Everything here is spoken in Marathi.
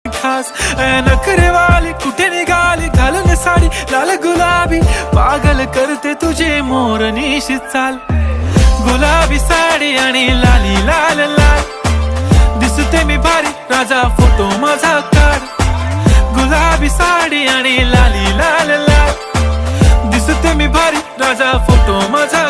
खास नखरेवाली कुठे निघाली घालून साडी लाल गुलाबी पागल करते तुझे मोरनीशी चाल गुलाबी साडी आणि लाली लाल लाल दिसते मी भारी राजा फोटो माझा काढ गुलाबी साडी आणि लाली लाल लाल दिसते मी भारी राजा फोटो माझा